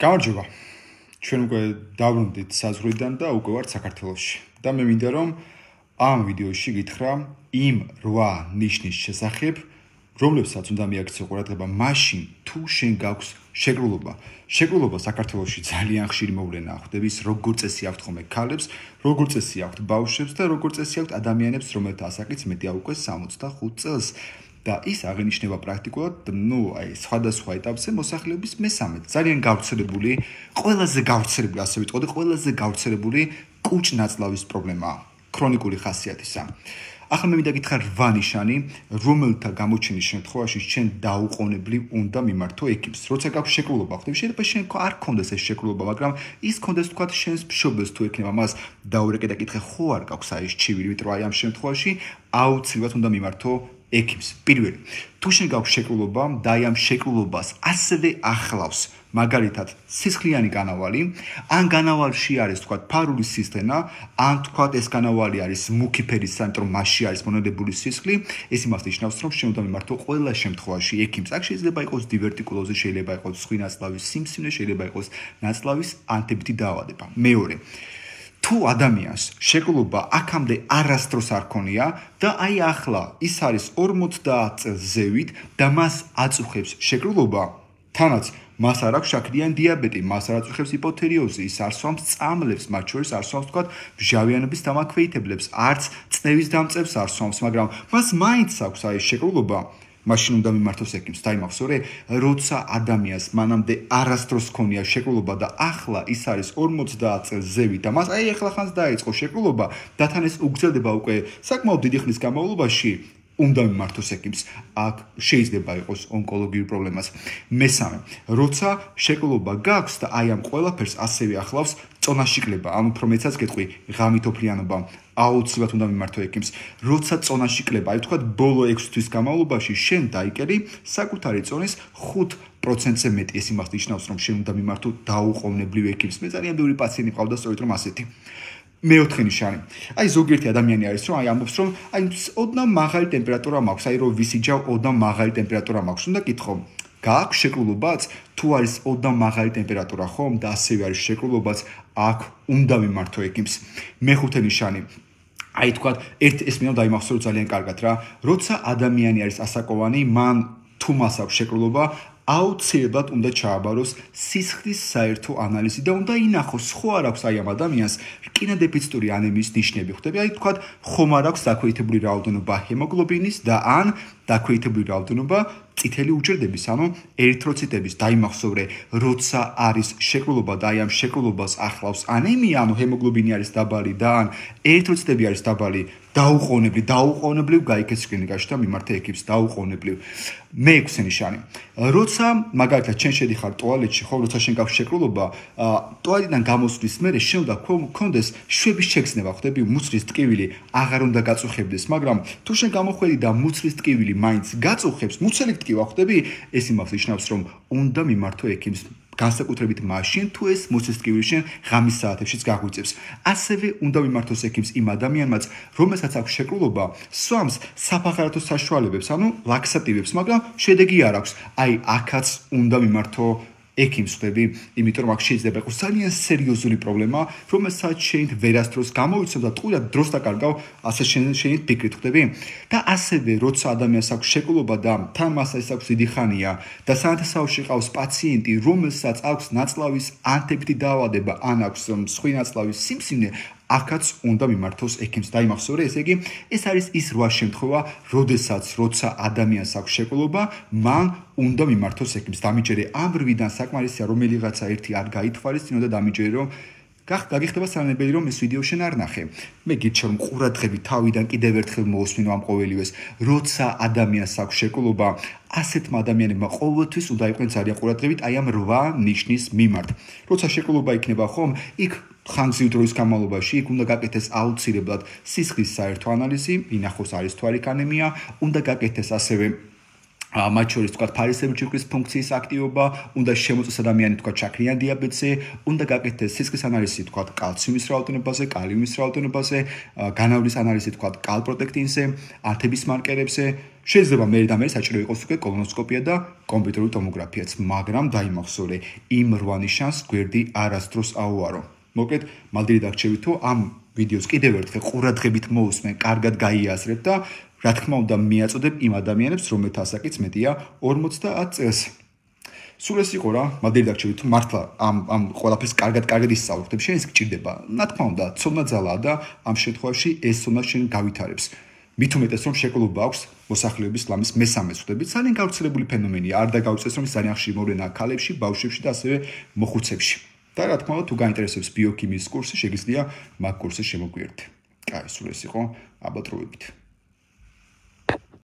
გამარჯობა. ჩვენ უკვე დავრუნდით საზღვრიდან და უკვე ვართ საქართველოში. და მე მინდა რომ ამ ვიდეოში გითხრა იმ 8 ნიშნის შესახებ, რომლებსაც უნდა მიაქციო ყურადღება მაშინ, თუ შენ გაქვს შეკრულობა. შეკრულობა საქართველოში ძალიან ხშირი მოვლენაა. ხვდები ის როგორ წესი აქვთ ხოლმე ქალებს, როგორ წესი აქვთ ბავშვებს და როგორ წესი აქვთ ადამიანებს, რომელთა ასაკიც მეტია უკვე 65 წელს. და ის აღინიშნება პრაქტიკულად, სხვადასხვა ეტაპზე მოსახლეობის მესამედ. ძალიან გავრცელებული, ყველაზე გავრცელებული, ასე ვიტყოდი, ყველაზე გავრცელებული კუჭ-ნაწლავის პრობლემაა, ქრონიკული ხასიათისა. ახლა მე მინდა გითხრა 8 ნიშანი, რომელთა გამოჩენის შემთხვევაში შენ დაუყოვნებლივ უნდა მიმართო ექიმს. როცა გაქვს შეკრულობა, ხვდები, შეიძლება შენ არ გქონდეს ეს შეკრულობა, მაგრამ ის გქონდეს თქვა შენს მშობელს თუ ექნება მას დაურეკე და კითხე, ხო არ გაქვს ეს ჩივილი, იმიტომ რომ აი ამ შემთხვევაში აუცილებლად უნდა მიმართო ექიმს. პირველი, თუ შენ გაქვს შეკრულობა და აი ამ შეკრულობას ასევე ახლავს მაგალითად სისხლიანი განავალი, ან განავალში არის თქვა ფარული სისტემა, ან თქვა ეს განავალი არის მუქი ფერის, იმიტომ რომ მასში არის მონადებული სისხლი, ეს იმას ნიშნავს, რომ შენ უნდა მიმართო ყველა შემთხვევაში ექიმს. აქ შეიძლება იყოს დივერტიკულოზი, შეიძლება იყოს სხვი ნაწლავის სიმსივნე, შეიძლება იყოს ნაწლავის ანთებითი დაავადება. მეორე, თუ ადამიანს შეკრულობა აქამდე არასდროს არ ქონია და აი ახლა ის არის 50 წელს ზევით და მას აწუხებს შეკრულობა, თანაც მას არ აქვს შაქრიანი დიაბეტი, მას არ აწუხებს ჰიპოთირიოზი, ის არ სვამს წამლებს, მათ შორის არ სვამს თქვა მჟავიანობის დამაქვეითებლებს, არც წნევის დამწევს არ სვამს, მაგრამ მას მაინც აქვს აი შეკრულობა. მაშინ უნდა მიმართოს ექიმს. დაიმახსოვრე, როცა ადამიანს მანამდე არასდროს ქონია შეკრულობა და ახლა ის არის 50 წელს ზევით და მას აი ახლა ხანს დაიწყო შეკრულობა და თან ეს უგრძელდება უკვე საკმაოდ დიდი ხნის განმავლობაში, უნდა მიმართოს ექიმს. აქ შეიძლება იყოს ონკოლოგიური პრობლემას. მესამე, როცა შეკრულობა გაქვს და აი ამ ყველაფერს ასევე ახლავს წონაშიკლება, ან უფრო მეცაც გეტყვი, ღამითოფლიანობა, აუცილებლად უნდა მიმართო ექიმს. როცა წონაშიკლება, აი ვთქვათ, ბოლო 6 თვის განმავლობაში შენ დაიკერი საკუთარი წონის 5%-ზე მეტი, ეს იმას ნიშნავს, რომ შენ უნდა მიმართო დაუყოვნებლივ ექიმს. მე ძალიან ბევრი პაციენტი მყავდა სწორედ რომ ასეთი. მეოთხე ნიშანი. აი ზოგიერთი ადამიანი არის, რომ აი ამბობს, რომ აი ოდნავ მაღალი ტემპერატურა მაქვს, აი რომ ვისიჯავ ოდნავ მაღალი ტემპერატურა მაქვს. უნდა გითხო, გააქვს შეკრულობაც? თუ არის ოდნავ მაღალი ტემპერატურა ხომ და ასევე არის შეკრულობაც, აქ უნდა მიმართო ექიმს. მეხუთე ნიშანი. აი თქვა, ეს მინდა დაიმახსოვრო ძალიან კარგად რა. როცა ადამიანი არის ასაკოვანი, მან თუ მას აქვს შეკრულობა, აუცილებლად უნდა ჩააბაროს სისხლის საერთო ანალიზი და უნდა ინახოს, ხო არ აქვს აი ამ ადამიანს რკინა-დეფიციტური ანემიის ნიშნები, ხვდები? აი თქვა, ხომ არ აქვს დაქვეითებული რაოდენობა ჰემოგლობინის და ან დაქვეითებული რაოდენობა წითელი უჯრედების, ანუ ერითროციტების. დაიმახსოვრე, როცა არის შეკრულობა და აი ამ შეკრულობას ახლავს ანემია, ანუ ჰემოგლობინი არის დაბალი და ან ერითროციტები არის დაბალი, დაუყოვნებლივ გაიქეც კლინიკაში და მიმართე ექიმს, დაუყოვნებლივ. მეექვსე ნიშანი. როცა მაგალითად შენ შედიხარ ტუალეტში, ხო, როცა შენ გაქვს შეკრულობა, ტუალეტიდან გამოსვლის მერე შენ უნდა გქონდეს შვების შეგრძნება, ხვდები, მუცლის ტკივილი აღარ უნდა გაწუხებდეს, მაგრამ თუ შენ გამოხვედი და მუცლის ტკივილი მაინც გაწუხებს, მუცელი ტკივა, ხვდები, ეს იმას ნიშნავს, რომ უნდა მიმართო ექიმს. განსაკუთრებით მაშინ, თუ ეს მუცლის ტკივილი შენ ღამის საათებშიც გაგვიწევს. ასევე უნდა მიმართოს ექიმს იმ ადამიანმაც, რომელსაც აქვს შეკრულობა, სვამს საფახარათო საშუალებებს, ანუ ლაქსატივებს, მაგრამ შედეგი არ აქვს. აი, აქაც უნდა მიმართო ექიმს, ხვდები, იმიტომ რომ აქ შეიძლება იყოს ძალიან სერიოზული პრობლემა, რომელსაც შენ ვერასდროს გამოვიცემ და ტყუილად დროს დაკარგავ, ასე შენით ფიქრით, ხვდები? და ასევე, როცა ადამიანს აქვს შეკრულობა და თან მას ეს აქვს დიდი ხანია და სანათესაურში ყავს პაციენტი, რომელსაც აქვს ნაწლავის ანთებითი დაავადება, ან აქვს სხვი ნაწლავის სიმსივნე, აქაც უნდა მიმართოს ექიმს. დაიმახსოვრე, ესე იგი, ეს არის ის 8 შემთხვევა, როცა ადამიანს აქვს შეკრულობა, მან უნდა მიმართოს ექიმს. დამიჯერე ამ 8-დან საკმარისია, რომელიღაცა ერთი არ გაითვალისწინო და დამიჯერე, რომ გაგიხდება სანებელი, რომ ეს ვიდეო შენ არ ნახე. მე გიჩვენ რომ ყურადღები თავიდან კიდევ ერთხელ მოусმინო ამ ყოველივეს, როცა ადამიანს აქვს შეკრულობა, ასეთმა ადამიანებმა ყოველთვის უნდა იყვნენ ძალიან ყურადღებით აი ამ 8 ნიშნის მიმართ. როცა შეკრულობა იქნება ხომ, იქ ხანგრძლივი დროის განმავლობაში იქ უნდა გაკეთდეს აუცილებლად სისხლის საერთო ანალიზი, ინახოს არის თუ არ იქ ანემია, უნდა გაკეთდეს ასევე მათ შორის თქვა ფარისებრი ჯირკვლის ფუნქციის აქტივობა, უნდა შემოწოს ადამიანი თქვა ჩაქრიან დიაბეტზე, უნდა გაკეთდეს სისხლის ანალიზი თქვა კალციუმის რაოდენობაზე, კალიუმის რაოდენობაზე, განავლის ანალიზი თქვა კალპროტექტინზე, ართების მარკერებზე. შეიძლება მე და მე საჭირო იყოს უკვე კოლონოსკოპია და კომპიუტერული ტომოგრაფიაც, მაგრამ დაიმახსოვრე, იმ 8 ნიშანს გვერდი არასდროს აუარო. მოკლედ, მალდერი დაგრჩევით, თუ ამ ვიდეოს კიდევ ერთხელ ყურადღებით მოусმენ, კარგად გაიაზრებ და რა თქმა უნდა მიაწოდებ იმ ადამიანებს, რომელთა ასაკიც მეტია 50 წელს. სულ ეს იყო რა, მადერი დაგრჩევით, თუ მართლა ამ ყველაფერს კარგად ისწავლებ, შენ ის გჭირდება. რა თქმა უნდა, ცოდნა ძალაა და ამ შემთხვევაში ეს ცოდნა შენ გავითარებს. მით უმეტეს რომ შეკლობა აქვს მოსახლეობის ლამის მესამე წოდებით, ძალიან გავრცელებული ფენომენია. არ დაგავიწყდეს რომ ძალიან ხშირი მოვლენა ქალებში, ბავშვებში და ასევე მოხუცებში. და რა თქმა უნდა, თუ გაინტერესებს ბიოქიმიის კურსი, შეგიძლია მაგ კურსზე შემოგვიერთდე. კაი, სულ ეს იყო, აბა დროებით.